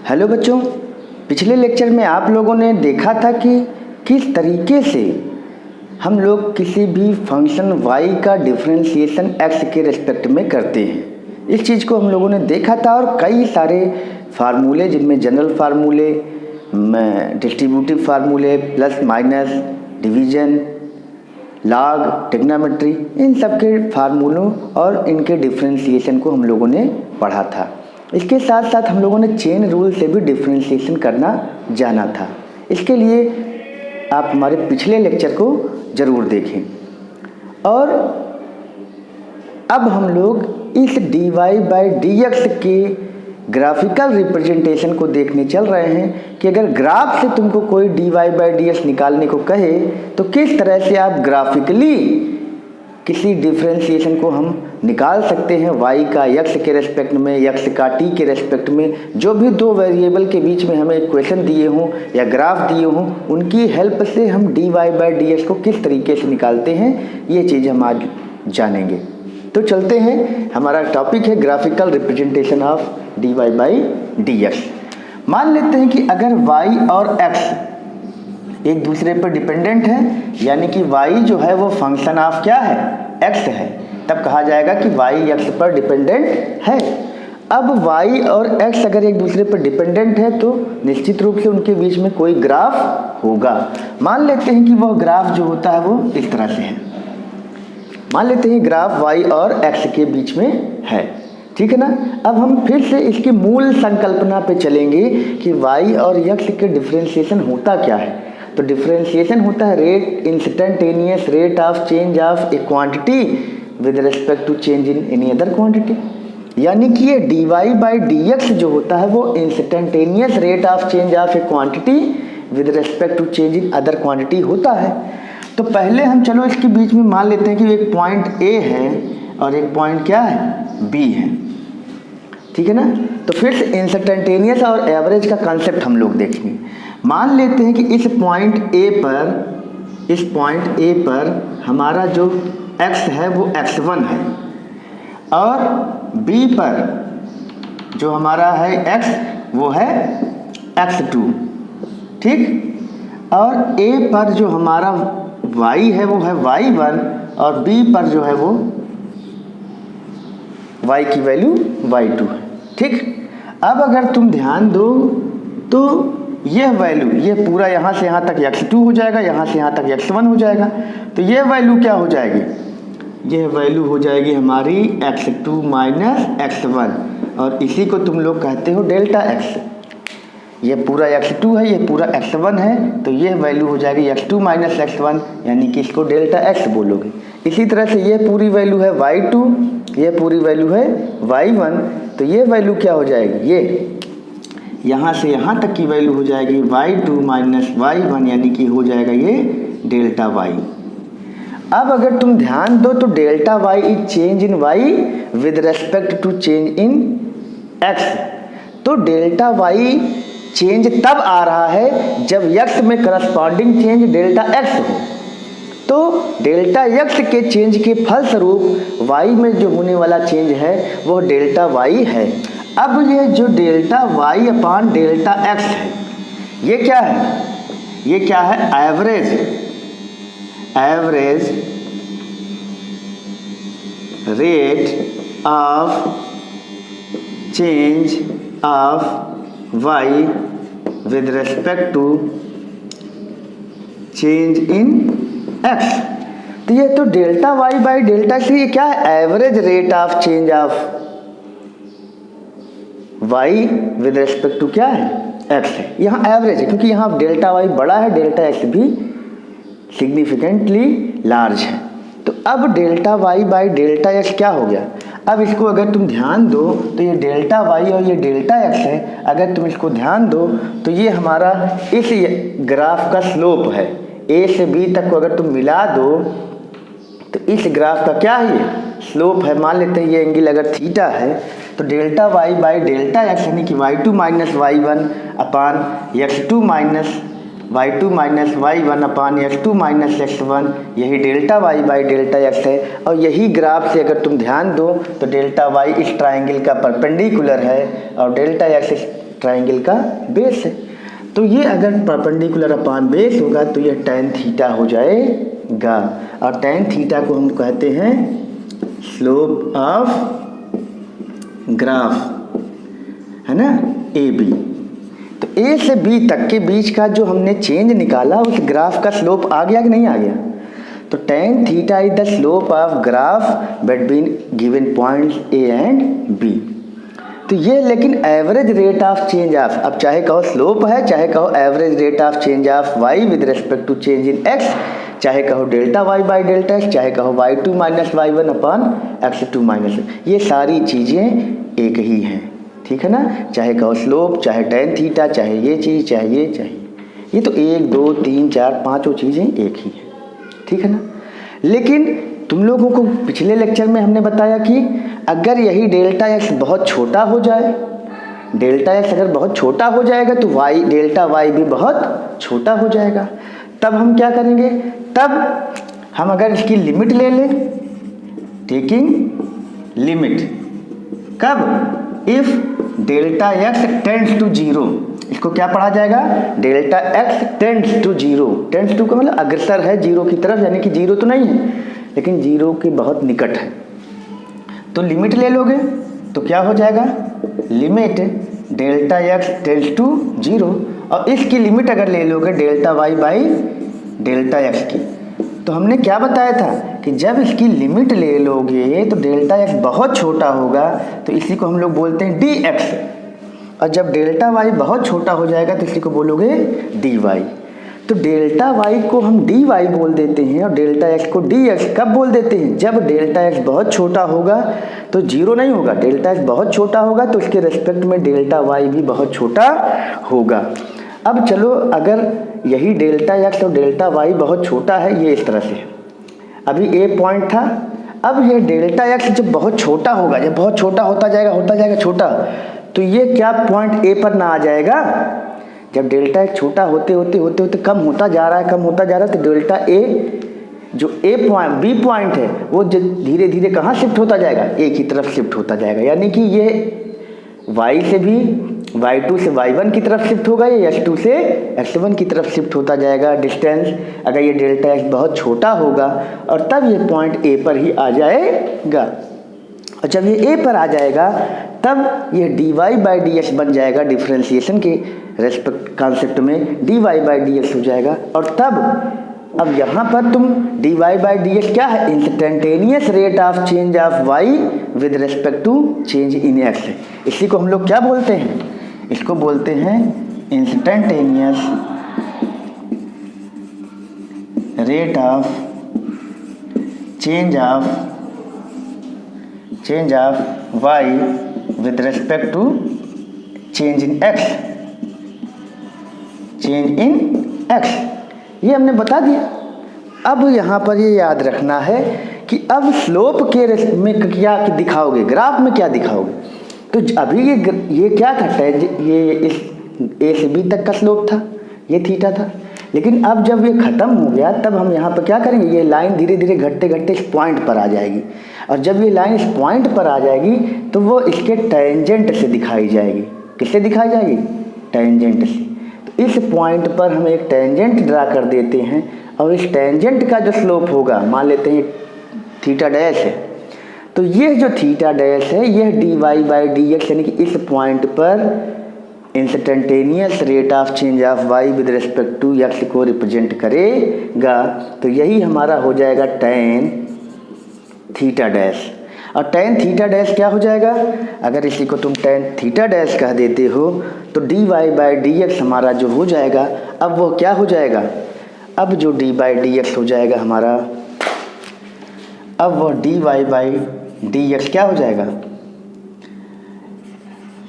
Hello बच्चों, पिछले lecture में आप लोगों ने देखा था कि किस तरीके से हम लोग किसी भी फंक्शन y का डिफरेंशिएशन x के रिस्पेक्ट में करते हैं। इस चीज़ को हम लोगों ने देखा था और कई सारे फार्मूले जिनमें जनरल फार्मूले, डिस्ट्रीब्यूटिव फार्मूले, plus minus, division, log, trigonometry, इन सब के फार्मूलों और इनके डिफरेंशिएशन को हम लोगों ने पढ़ा था। इसके साथ साथ हम लोगों ने चेन रूल से भी डिफरेंशिएशन करना जाना था। इसके लिए आप हमारे पिछले लेक्चर को ज़रूर देखें। और अब हम लोग इस dy बाई dx के ग्राफिकल रिप्रेजेंटेशन को देखने चल रहे हैं कि अगर ग्राफ से तुमको कोई dy बाई dx निकालने को कहे तो किस तरह से आप ग्राफिकली किसी डिफरेंशिएशन को हम निकाल सकते हैं y का x के रेस्पेक्ट में, x का t के रेस्पेक्ट में। जो भी दो वेरिएबल के बीच में हमें इक्वेशन दिए हों या ग्राफ दिए हों, उनकी हेल्प से हम dy बाई dx को किस तरीके से निकालते हैं, ये चीज़ हम आज जानेंगे। तो चलते हैं, हमारा टॉपिक है graphical representation of dy by dx। मान लेते हैं कि अगर y और x एक दूसरे पर डिपेंडेंट है, यानी कि y जो है वो फंक्शन ऑफ क्या है, x है, तब कहा जाएगा कि y x पर डिपेंडेंट है। अब y और x अगर एक दूसरे पर डिपेंडेंट है तो निश्चित रूप से उनके बीच में कोई ग्राफ होगा। मान लेते हैं कि वह ग्राफ जो होता है वो इस तरह से है। मान लेते हैं ग्राफ y और x के बीच में है, ठीक है ना। अब हम फिर से इसकी मूल संकल्पना पे चलेंगे कि y और x के डिफरेंशिएशन होता क्या है। तो डिफरेंशिएशन होता है rate, instantaneous rate of change of a quantity with respect to change in any other quantity. यानी कि ये dy बाई dx जो होता है वो instantaneous rate of change of a quantity with respect to change in other quantity होता है। तो पहले हम चलो इसके बीच में मान लेते हैं कि एक पॉइंट A है और एक पॉइंट क्या है, B है, ठीक है ना। तो फिर से इंस्टेंटेनियस और एवरेज का कंसेप्ट हम लोग देखेंगे। मान लेते हैं कि इस पॉइंट A पर हमारा जो x है वो x1 है और B पर जो हमारा है x वो है x2, ठीक। और A पर जो हमारा y है वो है y1 और B पर जो है वो y की वैल्यू y2 है, ठीक। अब अगर तुम ध्यान दो तो यह वैल्यू, ये पूरा यहाँ से यहाँ तक x2 हो जाएगा, यहाँ से यहाँ तक x1 हो जाएगा। तो ये वैल्यू क्या हो जाएगी, यह वैल्यू हो जाएगी हमारी x2 माइनस x1 और इसी को तुम लोग कहते हो डेल्टा x। ये पूरा x2 है, ये पूरा x1 है, तो ये वैल्यू हो जाएगी x2 माइनस x1, यानी कि इसको डेल्टा x बोलोगे। इसी तरह से ये पूरी वैल्यू है y2, ये पूरी वैल्यू है y1, तो ये वैल्यू क्या हो जाएगी, ये यहाँ से यहाँ तक की वैल्यू हो जाएगी y2 माइनस y1, यानी कि हो जाएगा ये डेल्टा y। अब अगर तुम ध्यान दो तो delta y is change in y with respect to change in x। तो डेल्टा y चेंज तब आ रहा है जब x में करस्पॉन्डिंग चेंज डेल्टा x हो। तो डेल्टा x के चेंज के फलस्वरूप y में जो होने वाला चेंज है वो डेल्टा y है। अब ये जो delta y upon delta x है, ये क्या है, ये क्या है, average rate of change of y with respect to change in x। तो ये तो delta y by delta x, ये क्या है, average rate of change of y with respect to क्या है, x है। यहाँ एवरेज है क्योंकि यहाँ डेल्टा y बड़ा है, डेल्टा x भी सिग्निफिकेंटली लार्ज है। तो अब delta y by delta x क्या हो गया। अब इसको अगर तुम ध्यान दो तो ये डेल्टा y और ये डेल्टा x है। अगर तुम इसको ध्यान दो तो ये हमारा इस ग्राफ का स्लोप है। A से B तक को अगर तुम मिला दो तो इस ग्राफ का क्या है, ये स्लोप है। मान लेते हैं ये एंगल अगर थीटा है तो delta y by delta x यानी कि y2 माइनस y1 अपान x2 माइनस y1 अपान x2 माइनस x1, यही delta y by delta x है। और यही ग्राफ से अगर तुम ध्यान दो तो डेल्टा y इस ट्राइंगल का परपेंडिकुलर है और डेल्टा x इस ट्राइंगल का बेस है। तो ये अगर परपेंडिकुलर अपॉन बेस होगा तो ये tan थीटा हो जाएगा, और tan थीटा को हम कहते हैं स्लोप ऑफ ग्राफ, है ना, ए बी। तो ए से बी तक के बीच का जो हमने चेंज निकाला उस ग्राफ का स्लोप आ गया कि नहीं आ गया? तो tan theta is the slope of graph between given points A and B. तो ये लेकिन average rate of change of, अब चाहे कहो स्लोप है, चाहे कहो average rate of change of y with respect to change in x, चाहे कहो delta y by delta x, चाहे कहो y2 minus y1 upon x2 minus, ये सारी चीज़ें एक ही हैं, ठीक है ना। चाहे कहो स्लोप, चाहे tan थीटा, चाहे ये चीज़, चाहे ये तो 1 2 3 4 5 चीज़ें एक ही हैं, ठीक है ना। लेकिन तुम लोगों को पिछले लेक्चर में हमने बताया कि अगर यही डेल्टा एक्स बहुत छोटा हो जाए, डेल्टा एक्स अगर बहुत छोटा हो जाएगा तो वाई डेल्टा वाई भी बहुत छोटा हो जाएगा। तब हम क्या करेंगे? तब हम अगर इसकी लिमिट ले लें, टेकिंग लिमिट, कब? If delta x tends to zero, इसको क्या पढ़ा जाएगा? Delta x tends to zero, tends to का मतलब अग्रसर है जीरो की तरफ, यानी कि जीरो तो नहीं है लेकिन जीरो के बहुत निकट है। तो लिमिट ले लोगे तो क्या हो जाएगा? Limit delta x tends to zero, और इसकी लिमिट अगर ले लोगे delta y by delta x की, तो हमने क्या बताया था कि जब इसकी लिमिट ले लोगे तो डेल्टा एक्स बहुत छोटा होगा, तो इसी को हम लोग बोलते हैं डी एक्स, और जब डेल्टा वाई बहुत छोटा हो जाएगा तो इसी को बोलोगे डी वाई। तो डेल्टा वाई को हम डी वाई बोल देते हैं और डेल्टा एक्स को डी एक्स कब बोल देते हैं? जब डेल्टा एक्स बहुत छोटा होगा तो जीरो नहीं होगा, डेल्टा एक्स बहुत छोटा होगा तो उसके रेस्पेक्ट में डेल्टा वाई भी बहुत छोटा होगा। अब चलो, अगर यही डेल्टा एक्स और डेल्टा वाई बहुत छोटा है, ये इस तरह से है, अभी ए पॉइंट था, अब ये डेल्टा एक्स जब बहुत छोटा होगा, जब बहुत छोटा होता जाएगा छोटा, तो ये क्या पॉइंट ए पर ना आ जाएगा? जब डेल्टा एक्स छोटा होते होते कम होता जा रहा है, तो डेल्टा ए जो ए पॉइंट बी पॉइंट है वो धीरे धीरे कहाँ शिफ्ट होता जाएगा? ए की तरफ शिफ्ट होता जाएगा, यानी कि ये y से भी y2 से y1 की तरफ शिफ्ट होगा, या x2 से x1 की तरफ शिफ्ट होता जाएगा डिस्टेंस, अगर ये डेल्टा एक्स बहुत छोटा होगा, और तब ये पॉइंट ए पर ही आ जाएगा। और जब ये ए पर आ जाएगा तब ये d y by d x बन जाएगा, डिफ्रेंसिएशन के रेस्पेक्ट कॉन्सेप्ट में d y by d x हो जाएगा। और तब अब यहाँ पर तुम d y by d x क्या है? Instantaneous rate of change of y with respect to change in x है। इसी को हम लोग क्या बोलते हैं? इसको बोलते हैं instantaneous rate of change of y with respect to change in x, ये हमने बता दिया। अब यहाँ पर ये याद रखना है कि अब स्लोप के में क्या दिखाओगे, ग्राफ में क्या दिखाओगे? तो अभी ये क्या था? ये इस ए से बी तक का स्लोप था, ये थीटा था, लेकिन अब जब ये ख़त्म हो गया तब हम यहाँ पर क्या करेंगे? ये लाइन धीरे धीरे घटते घटते इस पॉइंट पर आ जाएगी, और जब ये लाइन इस पॉइंट पर आ जाएगी तो वो इसके टेंजेंट से दिखाई जाएगी। किससे दिखाई जाएगी? टेंजेंट से। तो इस पॉइंट पर हम एक टेंजेंट ड्रा कर देते हैं, और इस टेंजेंट का जो स्लोप होगा, मान लेते हैं थीटा डैश है, तो ये जो थीटा डैश है यह d y by d x, यानी कि इस पॉइंट पर instantaneous rate of change of y with respect to x को रिप्रेजेंट करेगा। तो यही हमारा हो जाएगा टेन थीटा डैश। और टेन थीटा डैश क्या हो जाएगा? अगर इसी को तुम टेन थीटा डैश कह देते हो तो d y by d x हमारा जो हो जाएगा, अब वो क्या हो जाएगा? अब जो डी बाई डी एक्स हो जाएगा हमारा, अब वो d y by d x क्या हो जाएगा?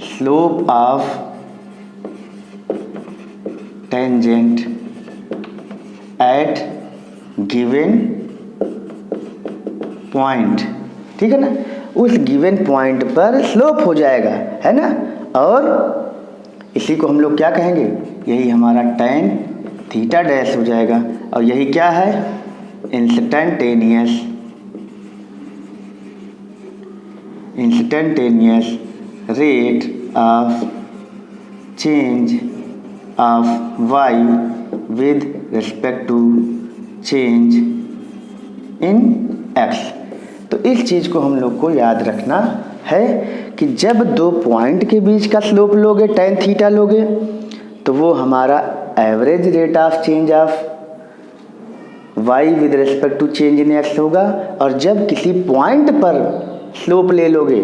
Slope of tangent at given point, ठीक है ना, उस गिवन पॉइंट पर स्लोप हो जाएगा, है ना। और इसी को हम लोग क्या कहेंगे? यही हमारा टेन थीटा डैश हो जाएगा, और यही क्या है? Instantaneous rate of change of y with respect to change in x। तो इस चीज़ को हम लोग को याद रखना है कि जब दो पॉइंट के बीच का स्लोप लोगे, tan थीटा लोगे, तो वो हमारा average rate of change of y with respect to change in x होगा। और जब किसी पॉइंट पर स्लोप ले लोगे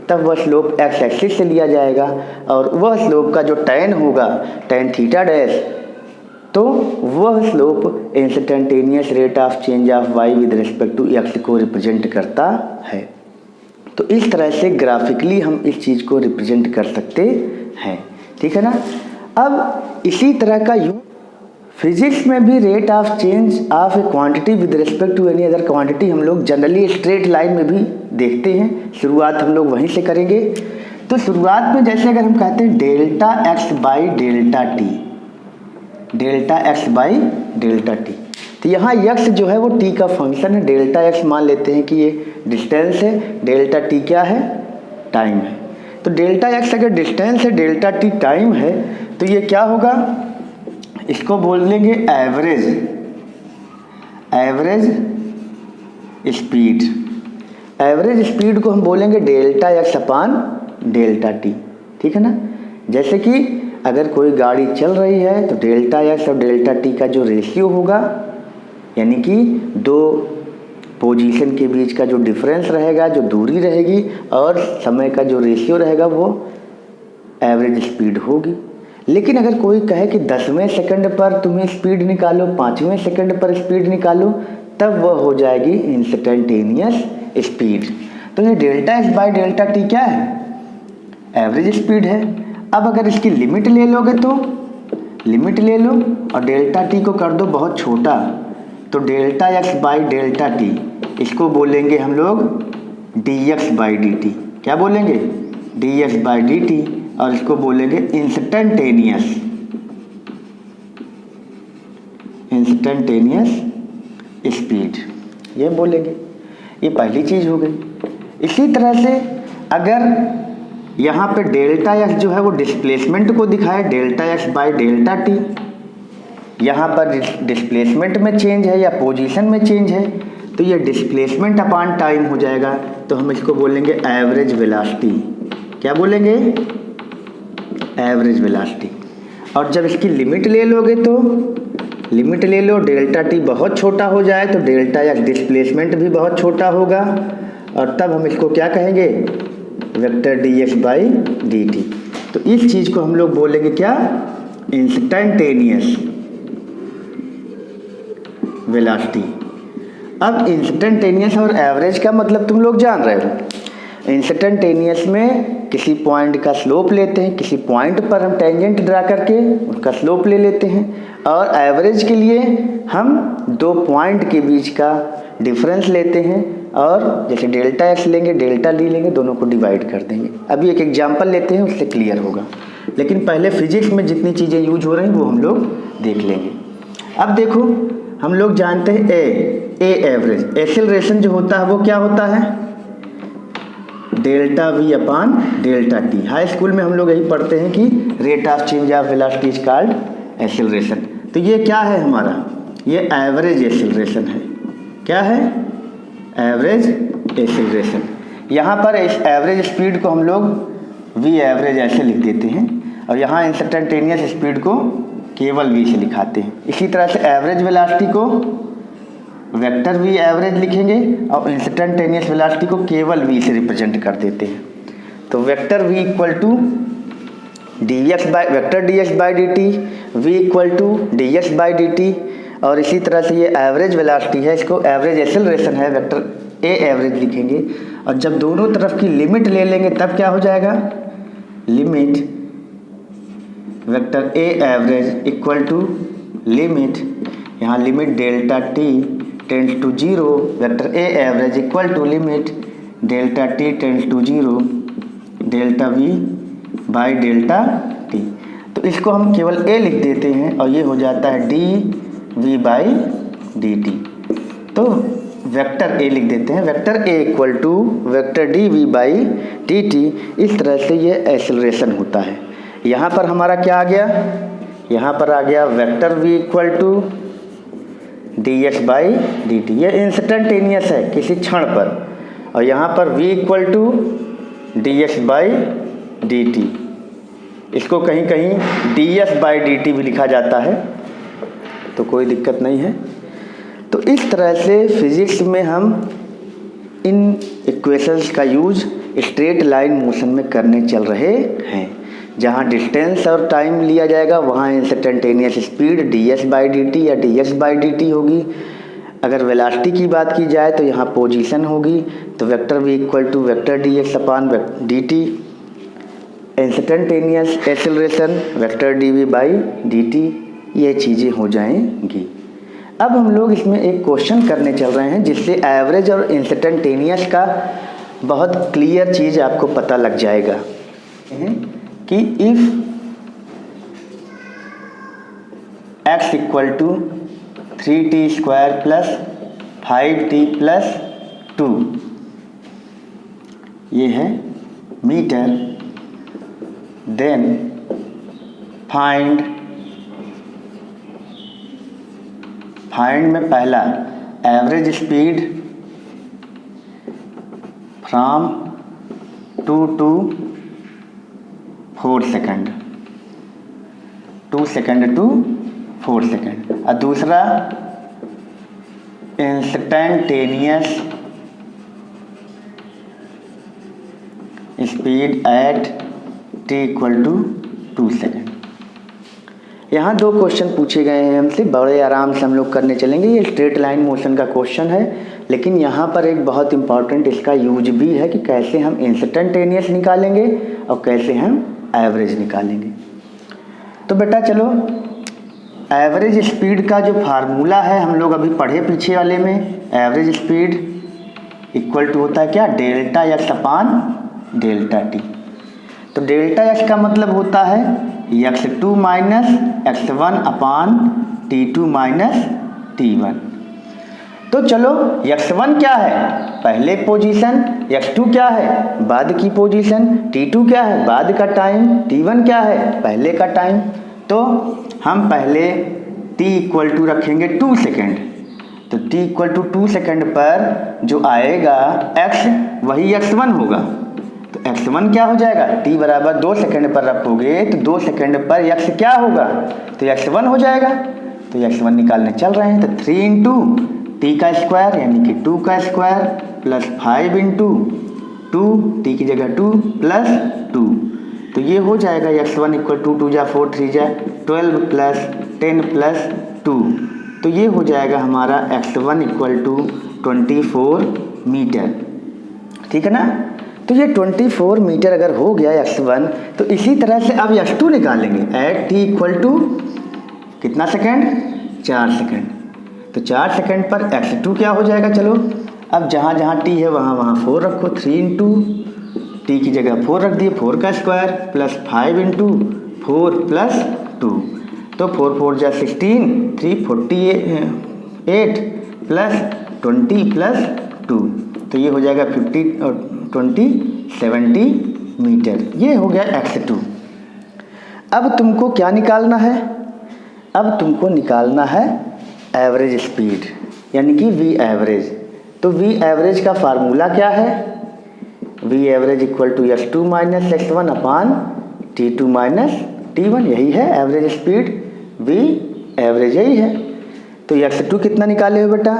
तब वह स्लोप x एक्सिस से लिया जाएगा और वह स्लोप का जो tan होगा, tan थीटा डैश, तो वह slope instantaneous rate of change of y with respect to x को रिप्रेजेंट करता है। तो इस तरह से ग्राफिकली हम इस चीज़ को रिप्रेजेंट कर सकते हैं, ठीक है ना। अब इसी तरह का फिजिक्स में भी rate of change of a quantity with respect to any other quantity हम लोग जनरली स्ट्रेट लाइन में भी देखते हैं। शुरुआत हम लोग वहीं से करेंगे। तो शुरुआत में जैसे अगर हम कहते हैं delta x by delta T, delta x by delta T, तो यहाँ यक्स जो है वो टी का फंक्शन है। डेल्टा एक्स मान लेते हैं कि ये डिस्टेंस है, डेल्टा टी क्या है, टाइम है। तो डेल्टा एक्स अगर डिस्टेंस है, डेल्टा टी टाइम है, तो ये क्या होगा, इसको बोल देंगे average, average speed. Average speed को हम बोलेंगे डेल्टा एक्स अपान डेल्टा टी, ठीक है ना। जैसे कि अगर कोई गाड़ी चल रही है तो डेल्टा एक्स और डेल्टा टी का जो रेशियो होगा, यानी कि दो पोजीशन के बीच का जो डिफरेंस रहेगा, जो दूरी रहेगी और समय का जो रेशियो रहेगा, वो एवरेज स्पीड होगी। लेकिन अगर कोई कहे कि 10वें सेकंड पर तुम्हें स्पीड निकालो, 5वें सेकंड पर स्पीड निकालो, तब वह हो जाएगी इंस्टेंटेनियस स्पीड। तो ये delta x by delta T क्या है, एवरेज स्पीड है। अब अगर इसकी लिमिट ले लोगे तो लिमिट ले लो और डेल्टा टी को कर दो बहुत छोटा, तो delta x by delta T, इसको बोलेंगे हम लोग D x by d T. क्या बोलेंगे, D x by d t, और इसको बोलेंगे इंस्टेंटेनियस, इंस्टेंटेनियस स्पीड, ये बोलेंगे। ये पहली चीज़ हो गई। इसी तरह से अगर यहाँ पे डेल्टा एक्स जो है वो डिस्प्लेसमेंट को दिखाए, delta x by delta T, यहाँ पर डिस्प्लेसमेंट में चेंज है या पोजीशन में चेंज है, तो ये डिस्प्लेसमेंट अपान टाइम हो जाएगा। तो हम इसको बोलेंगे एवरेज वेलोसिटी। क्या बोलेंगे, एवरेज वेलोसिटी। और जब इसकी लिमिट ले लोगे तो लिमिट ले लो, डेल्टा टी बहुत छोटा हो जाए तो डेल्टा एक्स डिस्प्लेसमेंट भी बहुत छोटा होगा, और तब हम इसको क्या कहेंगे, vector d x by d t. तो इस चीज़ को हम लोग बोलेंगे क्या, इंस्टेंटेनियस वेलोसिटी। अब इंस्टेंटेनियस और एवरेज का मतलब तुम लोग जान रहे हो। इंस्टेंटेनियस में किसी पॉइंट का स्लोप लेते हैं, किसी पॉइंट पर हम टेंजेंट ड्रा करके उसका स्लोप ले लेते हैं, और एवरेज के लिए हम दो पॉइंट के बीच का डिफरेंस लेते हैं, और जैसे डेल्टा एक्स लेंगे, डेल्टा डी लेंगे, दोनों को डिवाइड कर देंगे। अभी एक एग्जांपल लेते हैं, उससे क्लियर होगा। लेकिन पहले फिजिक्स में जितनी चीज़ें यूज हो रही हैं वो हम लोग देख लेंगे। अब देखो, हम लोग जानते हैं ए एवरेज, एक्सेलरेशन जो होता है वो क्या होता है, delta V upon delta T. High school में हम लोग यही पढ़ते हैं कि rate of change of velocity is called acceleration. तो ये क्या है हमारा, ये एवरेज एक्सेलरेशन है। क्या है, एवरेज एक्सेलरेशन। यहाँ पर इस एवरेज स्पीड को हम लोग वी एवरेज ऐसे लिख देते हैं, और यहाँ इंस्टेंटेनियस स्पीड को केवल वी से लिखाते हैं। इसी तरह से एवरेज वेलोसिटी को वेक्टर वी एवरेज लिखेंगे, और इंस्टेंटेनियस वेलोसिटी को केवल वी से रिप्रेजेंट कर देते हैं। तो vector v equal to d x by vector d x by d t, v equal to d x by d t. और इसी तरह से ये एवरेज वेलोसिटी है, इसको एवरेज एक्सेलरेशन है, वेक्टर ए एवरेज लिखेंगे। और जब दोनों तरफ की लिमिट ले लेंगे तब क्या हो जाएगा, limit vector A average equal to limit, यहाँ limit delta T tends to 0, vector A average equal to limit delta T tends to 0 delta V by delta T. तो इसको हम केवल ए लिख देते हैं, और ये हो जाता है d v by d t. तो वेक्टर ए लिख देते हैं, vector a equal to vector d v by d t. इस तरह से ये एक्सेलरेशन होता है। यहाँ पर हमारा क्या आ गया, यहाँ पर आ गया vector v equal to dx by dt। ये इंस्टेंटेनियस है किसी क्षण पर, और यहाँ पर v equal to dx by dt। इसको कहीं कहीं ds बाई dt भी लिखा जाता है, तो कोई दिक्कत नहीं है। तो इस तरह से फिजिक्स में हम इन इक्वेशंस का यूज स्ट्रेट लाइन मोशन में करने चल रहे हैं। जहाँ डिस्टेंस और टाइम लिया जाएगा वहाँ instantaneous speed ds by dt या dx बाई dt होगी। अगर वेलोसिटी की बात की जाए तो यहाँ पोजीशन होगी, तो vector v equal to vector dx upon dt। Instantaneous acceleration vector dv by dt, ये चीज़ें हो जाएंगी। अब हम लोग इसमें एक क्वेश्चन करने चल रहे हैं जिससे एवरेज और इंस्टेंटेनियस का बहुत क्लियर चीज़ आपको पता लग जाएगा कि if x equal to 3t square plus 5t plus 2, ये है मीटर, देन फाइंड में पहला average speed from 2 to 4 second, 2 second to 4 second, और दूसरा instantaneous speed at t equal to 2 second. यहाँ दो क्वेश्चन पूछे गए हैं हमसे, बड़े आराम से हम लोग करने चलेंगे। ये स्ट्रेट लाइन मोशन का क्वेश्चन है, लेकिन यहाँ पर एक बहुत इंपॉर्टेंट इसका यूज भी है कि कैसे हम इंस्टेंटेनियस निकालेंगे और कैसे हम एवरेज निकालेंगे। तो बेटा चलो, एवरेज स्पीड का जो फार्मूला है हम लोग अभी पढ़े पीछे वाले में, एवरेज स्पीड इक्वल टू होता है क्या, डेल्टा एक्स अपान डेल्टा टी। तो डेल्टा एक्स का मतलब होता है x2 minus x1 upon t2 minus t1। तो चलो, x1 क्या है, पहले पोजीशन, x2 क्या है, बाद की पोजीशन, t2 क्या है, बाद का टाइम, t1 क्या है, पहले का टाइम। तो हम पहले t इक्वल टू रखेंगे 2 सेकेंड, तो t इक्वल टू 2 सेकेंड पर जो आएगा x वही x1 होगा। तो x1 क्या हो जाएगा, t बराबर 2 सेकेंड पर रखोगे तो 2 सेकेंड पर x क्या होगा, तो x1 हो जाएगा। तो x1 निकालने चल रहे हैं, तो 3 इंटू टी का स्क्वायर यानी कि 2 का स्क्वायर प्लस 5 इंटू 2, टी की जगह 2 प्लस 2, तो ये हो जाएगा x1 इक्वल टू 2 जा 4 3 जा 12 प्लस 10 प्लस 2, तो ये हो जाएगा हमारा x1 इक्वल टू 24 मीटर। ठीक है ना। तो ये 24 मीटर अगर हो गया x1, तो इसी तरह से अब x2 निकालेंगे एट t इक्वल टू कितना सेकेंड, 4 सेकेंड। तो 4 सेकेंड पर x2 क्या हो जाएगा, चलो अब जहाँ जहाँ t है वहाँ वहाँ 4 रखो, 3 इंटू टी की जगह 4 रख दिए, 4 का स्क्वायर प्लस 5 इंटू 4 प्लस 2, तो 4 4 जा 16, 3 48 प्लस 20 प्लस 2, तो ये हो जाएगा 50 और 20 70 मीटर। ये हो गया x2। अब तुमको क्या निकालना है, अब तुमको निकालना है एवरेज स्पीड यानी कि v एवरेज। तो v एवरेज का फार्मूला क्या है, v average equal to x2 minus x1 upon t2 minus t1, यही है एवरेज स्पीड, v एवरेज यही है। तो x2 कितना निकाले हो बेटा,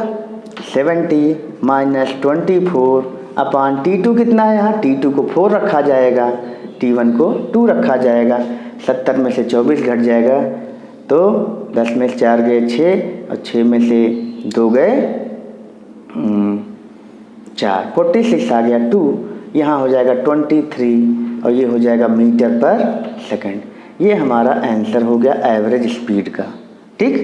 70 माइनस 24 अपान t2 कितना है, यहाँ t2 को 4 रखा जाएगा, t1 को 2 रखा जाएगा, 70 में से 24 घट जाएगा, तो 10 में से 4 गए 6 और 6 में से 2 गए 4, 46 आ गया 2, यहाँ हो जाएगा 23 और ये हो जाएगा मीटर पर सेकंड। ये हमारा आंसर हो गया एवरेज स्पीड का। ठीक,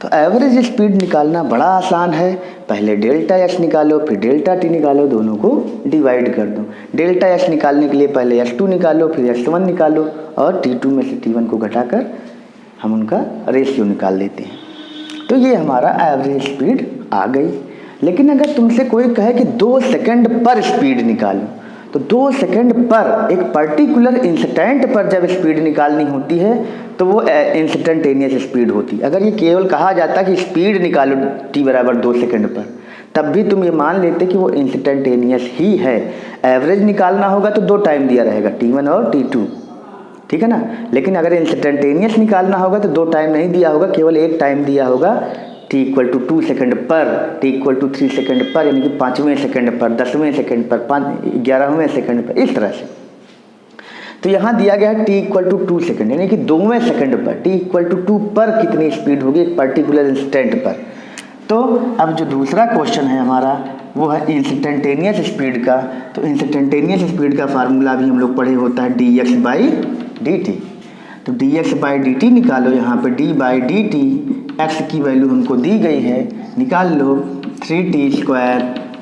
तो एवरेज स्पीड निकालना बड़ा आसान है, पहले डेल्टा एक्स निकालो फिर डेल्टा टी निकालो, दोनों को डिवाइड कर दो। डेल्टा एक्स निकालने के लिए पहले x2 निकालो फिर x1 निकालो और t2 में से t1 को घटाकर हम उनका रेशियो निकाल देते हैं। तो ये हमारा एवरेज स्पीड आ गई। लेकिन अगर तुमसे कोई कहे कि 2 सेकंड पर स्पीड निकालो, तो 2 सेकंड पर एक पर्टिकुलर इंस्टेंट पर जब स्पीड निकालनी होती है तो वो इंस्टेंटेनियस स्पीड होती है। अगर ये केवल कहा जाता कि स्पीड निकालो t बराबर 2 सेकंड पर, तब भी तुम ये मान लेते कि वो इंस्टेंटेनियस ही है। एवरेज निकालना होगा तो 2 टाइम दिया रहेगा, t1 और t2, ठीक है ना। लेकिन अगर इंस्टेंटेनियस निकालना होगा तो 2 टाइम नहीं दिया होगा, केवल 1 टाइम दिया होगा, t = 2 सेकंड पर, t = 3 सेकंड पर, यानी कि 5वें सेकंड पर, 10वें सेकंड पर, 11वें सेकंड पर, इस तरह से। तो यहाँ दिया गया है t = 2 सेकंड, यानी कि 2वें सेकंड पर, t = 2 पर कितनी स्पीड होगी एक पर्टिकुलर इंस्टेंट पर। तो अब जो दूसरा क्वेश्चन है हमारा वो है इंस्टेंटेनियस स्पीड का। तो इंस्टेंटेनियस स्पीड का फार्मूला भी हम लोग पढ़े होता है dx/dt। तो dx/dt निकालो, यहाँ पे d/dt x की वैल्यू हमको दी गई है, निकाल लो 3t²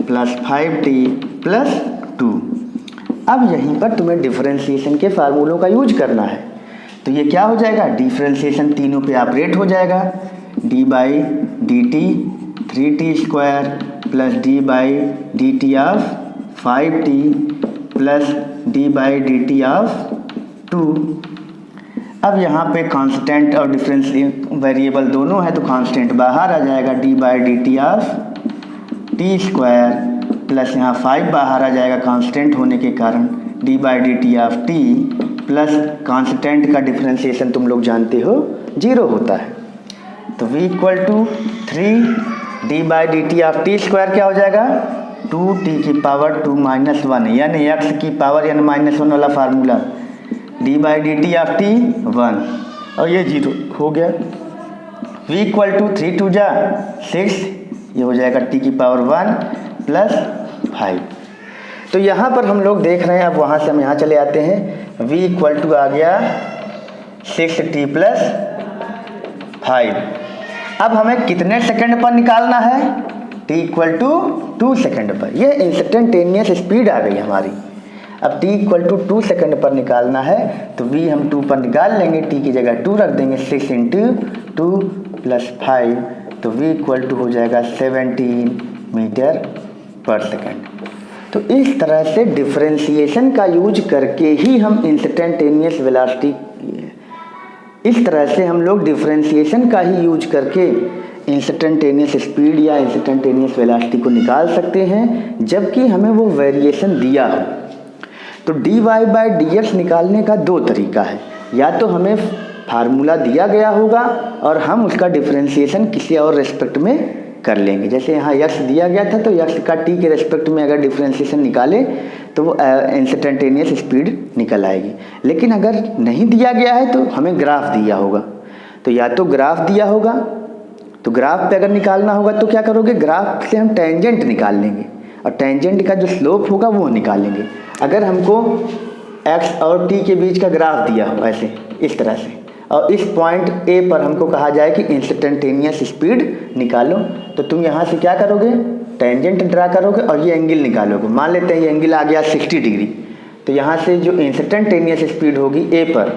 + 5t + 2। अब यहीं पर तुम्हें डिफरेंशिएशन के फार्मूलों का यूज करना है। तो ये क्या हो जाएगा, डिफरेंशिएशन तीनों पे ऑपरेट हो जाएगा, d/dt 3t² + d/dt of 5t + d/dt of 2। अब यहाँ पे कांस्टेंट और डिफरेंस वेरिएबल दोनों है तो कांस्टेंट बाहर आ जाएगा, d/dt ऑफ t² प्लस यहाँ 5 बाहर आ जाएगा कांस्टेंट होने के कारण, d/dt of t plus constant का डिफरेंशिएशन तुम लोग जानते हो 0 होता है। तो v = 3 d/dt ऑफ t² क्या हो जाएगा, 2t⁻2 - 1, यानी x की पावर n - 1 वाला फार्मूला, d/dt ऑफ t 1 और ये 0 हो गया। v = 3 × 2 = 6, ये हो जाएगा t⁻1 + 5। तो यहाँ पर हम लोग देख रहे हैं, अब वहाँ से हम यहाँ चले आते हैं, v = आ गया 6t + 5। अब हमें कितने सेकंड पर निकालना है, t = 2 सेकंड पर। ये इंस्टेंटेनियस स्पीड आ गई हमारी। अब t = 2 सेकंड पर निकालना है तो v हम 2 पर निकाल लेंगे, t की जगह 2 रख देंगे, 6 × 2 + 5, तो v = हो जाएगा 17 मीटर पर सेकंड। तो इस तरह से डिफरेंशिएशन का यूज करके ही हम इंस्टेंटेनियस वेलोसिटी, इस तरह से हम लोग डिफरेंशिएशन का ही यूज करके इंस्टेंटेनियस स्पीड या इंस्टेंटेनियस वेलोसिटी को निकाल सकते हैं, जबकि हमें वो वेरिएशन दिया हो। तो dy/dx निकालने का 2 तरीका है, या तो हमें फार्मूला दिया गया होगा और हम उसका डिफरेंशिएशन किसी और रेस्पेक्ट में कर लेंगे। जैसे यहाँ x दिया गया था तो x का t के रेस्पेक्ट में अगर डिफरेंशिएशन निकाले तो वो इंस्टेंटेनियस स्पीड निकल आएगी। लेकिन अगर नहीं दिया गया है तो हमें ग्राफ दिया होगा, तो या तो ग्राफ दिया होगा, तो ग्राफ पे अगर निकालना होगा तो क्या करोगे, ग्राफ से हम टेंजेंट निकाल लेंगे और टेंजेंट का जो स्लोप होगा वो निकालेंगे। अगर हमको x और t के बीच का ग्राफ दिया हो ऐसे इस तरह से, और इस पॉइंट A पर हमको कहा जाए कि इंस्टेंटेनियस स्पीड निकालो, तो तुम यहाँ से क्या करोगे, टेंजेंट ड्रा करोगे और ये एंगल निकालोगे। मान लेते हैं ये एंगल आ गया 60 डिग्री, तो यहाँ से जो इंस्टेंटेनियस स्पीड होगी A पर,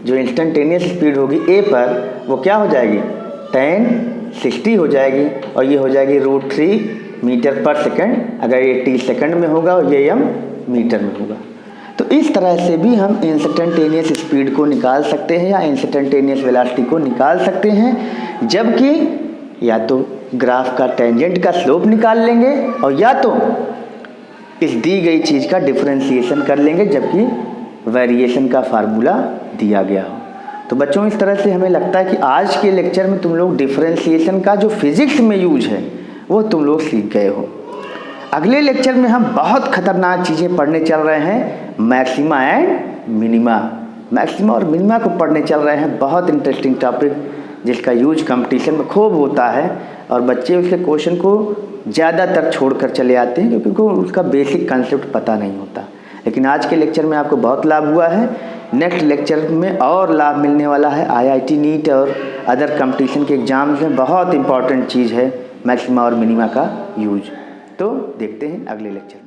जो इंस्टेंटेनियस स्पीड होगी A पर वो क्या हो जाएगी, tan 60 हो जाएगी और ये हो जाएगी √3 मीटर पर सेकंड। अगर ये t सेकंड में होगा और ये m मीटर में होगा। तो इस तरह से भी हम इंस्टेंटेनियस स्पीड को निकाल सकते हैं या इंस्टेंटेनियस वेलोसिटी को निकाल सकते हैं, जबकि या तो ग्राफ का टेंजेंट का स्लोप निकाल लेंगे और या तो इस दी गई चीज़ का डिफरेंशिएशन कर लेंगे, जबकि वेरिएशन का फार्मूला दिया गया हो। तो बच्चों इस तरह से हमें लगता है कि आज के लेक्चर में तुम लोग डिफरेंशिएशन का जो फिजिक्स में यूज है वो तुम लोग सीख गए हो। अगले लेक्चर में हम बहुत खतरनाक चीज़ें पढ़ने चल रहे हैं, मैक्सिमा एंड मिनिमा। मैक्सिमा और मिनिमा को पढ़ने चल रहे हैं, बहुत इंटरेस्टिंग टॉपिक जिसका यूज कंपटीशन में खूब होता है और बच्चे उसके क्वेश्चन को ज़्यादातर छोड़कर चले आते हैं क्योंकि उनको उसका बेसिक कंसेप्ट पता नहीं होता। लेकिन आज के लेक्चर में आपको बहुत लाभ हुआ है। नेक्स्ट लेक्चर में और लाभ मिलने वाला है। IIT नीट और अदर कंपटीशन के एग्जाम्स में बहुत इंपॉर्टेंट चीज़ है मैक्सिमा और मिनिमा का यूज। तो देखते हैं अगले लेक्चर।